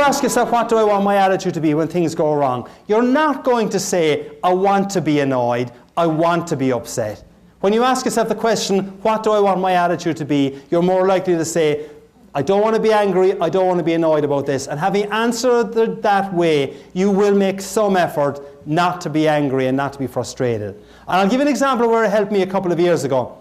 ask yourself, what do I want my attitude to be when things go wrong? You're not going to say, I want to be annoyed, I want to be upset. When you ask yourself the question, what do I want my attitude to be? You're more likely to say, I don't want to be angry, I don't want to be annoyed about this. And having answered that way, you will make some effort not to be angry and not to be frustrated. And I'll give you an example where it helped me a couple of years ago.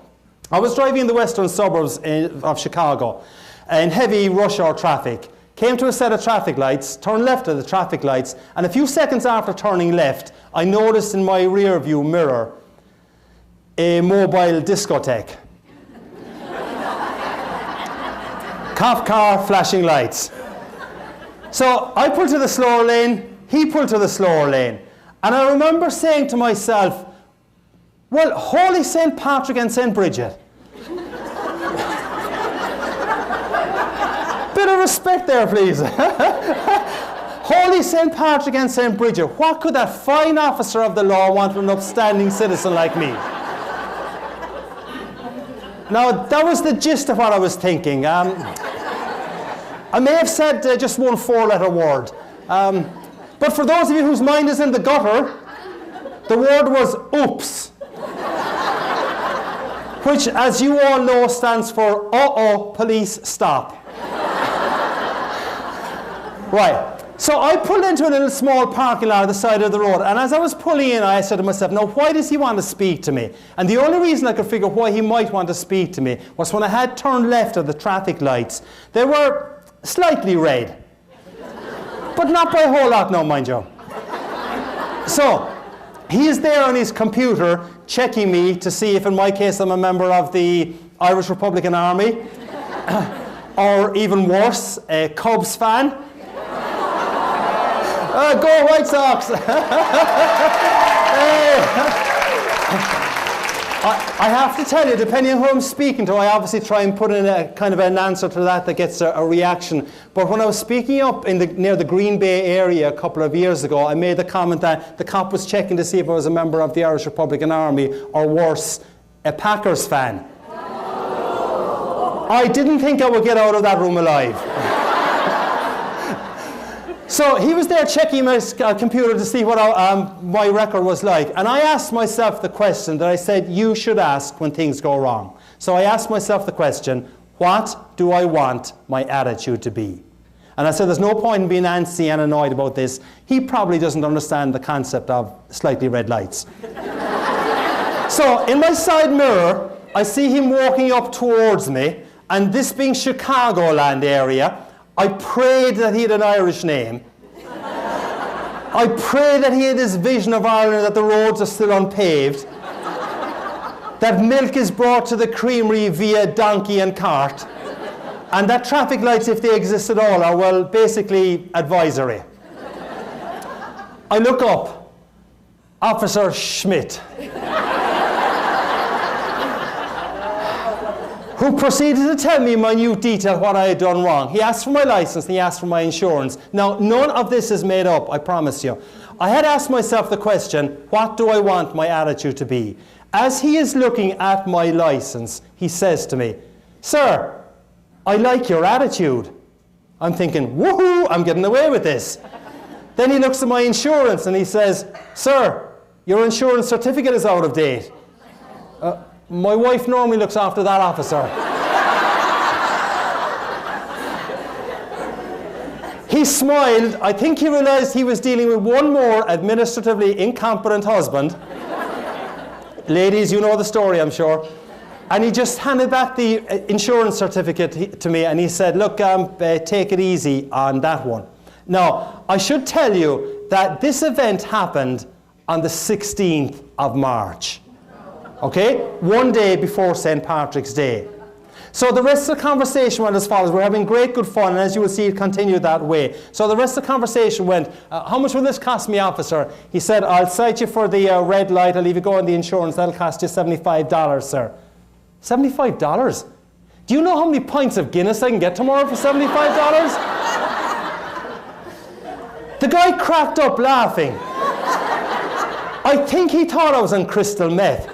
I was driving in the western suburbs of Chicago in heavy rush hour traffic. Came to a set of traffic lights, turned left at the traffic lights, and a few seconds after turning left, I noticed in my rear view mirror a mobile discotheque. Cop car, flashing lights. So I pulled to the slower lane, he pulled to the slower lane. And I remember saying to myself, well, Holy St. Patrick and St. Bridget. Bit of respect there, please. Holy St. Patrick and St. Bridget, what could that fine officer of the law want from an upstanding citizen like me? Now, that was the gist of what I was thinking. I may have said just one four-letter word. But for those of you whose mind is in the gutter, the word was oops. Which, as you all know, stands for uh-oh, police, stop. Right. So I pulled into a little small parking lot at the side of the road, and as I was pulling in, I said to myself, now why does he want to speak to me? And the only reason I could figure why he might want to speak to me was when I had turned left at the traffic lights. They were slightly red, but not by a whole lot now, mind you. So he is there on his computer checking me to see if in my case I'm a member of the Irish Republican Army, or even worse, a Cubs fan. Go White Sox! I have to tell you, depending on who I'm speaking to, I obviously try and put in a kind of an answer to that gets a reaction. But when I was speaking up near the Green Bay area a couple of years ago, I made the comment that the cop was checking to see if I was a member of the Irish Republican Army, or worse, a Packers fan. I didn't think I would get out of that room alive. So he was there checking my computer to see what my record was like. And I asked myself the question that I said you should ask when things go wrong. So I asked myself the question, what do I want my attitude to be? And I said there's no point in being antsy and annoyed about this. He probably doesn't understand the concept of slightly red lights. So in my side mirror, I see him walking up towards me. And this being Chicagoland area, I prayed that he had an Irish name. I prayed that he had this vision of Ireland, that the roads are still unpaved, that milk is brought to the creamery via donkey and cart, and that traffic lights, if they exist at all, are, well, basically advisory. I look up. Officer Schmidt, who proceeded to tell me in minute detail what I had done wrong. He asked for my license, and he asked for my insurance. Now, none of this is made up, I promise you. I had asked myself the question, what do I want my attitude to be? As he is looking at my license, he says to me, sir, I like your attitude. I'm thinking, woohoo, I'm getting away with this. Then he looks at my insurance and he says, sir, your insurance certificate is out of date. My wife normally looks after that, officer. He smiled. I think he realized he was dealing with one more administratively incompetent husband. Ladies, you know the story, I'm sure. And he just handed back the insurance certificate to me, and he said, look, take it easy on that one. Now, I should tell you that this event happened on the 16th of March. Okay? One day before St. Patrick's Day. So the rest of the conversation went as follows. We're having great, good fun, and as you will see, it continued that way. So the rest of the conversation went, how much will this cost me, officer? He said, I'll cite you for the red light. I'll leave you go on the insurance. That'll cost you $75, sir. $75? Do you know how many pints of Guinness I can get tomorrow for $75? The guy cracked up laughing. I think he thought I was on crystal meth.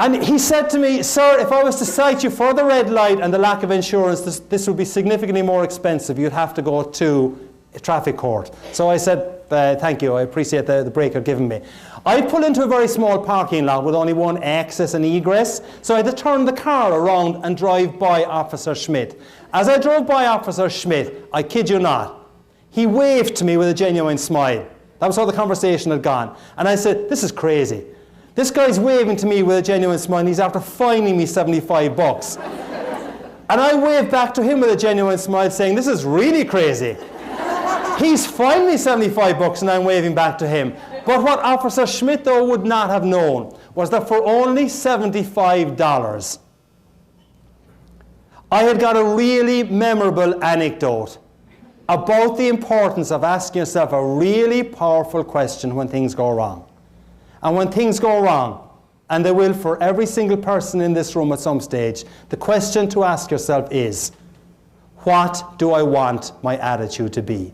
And he said to me, sir, if I was to cite you for the red light and the lack of insurance, this would be significantly more expensive. You'd have to go to a traffic court. So I said, thank you, I appreciate the break you're giving me. I pull into a very small parking lot with only one access and egress, so I had to turn the car around and drive by Officer Schmidt. As I drove by Officer Schmidt, I kid you not, he waved to me with a genuine smile. That was how the conversation had gone. And I said, this is crazy. This guy's waving to me with a genuine smile and he's after fining me 75 bucks. And I waved back to him with a genuine smile saying, this is really crazy. He's fined me 75 bucks and I'm waving back to him. But what Officer Schmidt, though, would not have known was that for only $75, I had got a really memorable anecdote about the importance of asking yourself a really powerful question when things go wrong. And when things go wrong, and they will for every single person in this room at some stage, the question to ask yourself is, what do I want my attitude to be?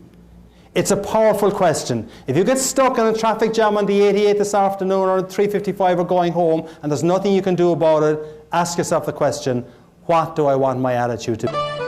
It's a powerful question. If you get stuck in a traffic jam on the 88 this afternoon or 3:55 or going home and there's nothing you can do about it, ask yourself the question, what do I want my attitude to be?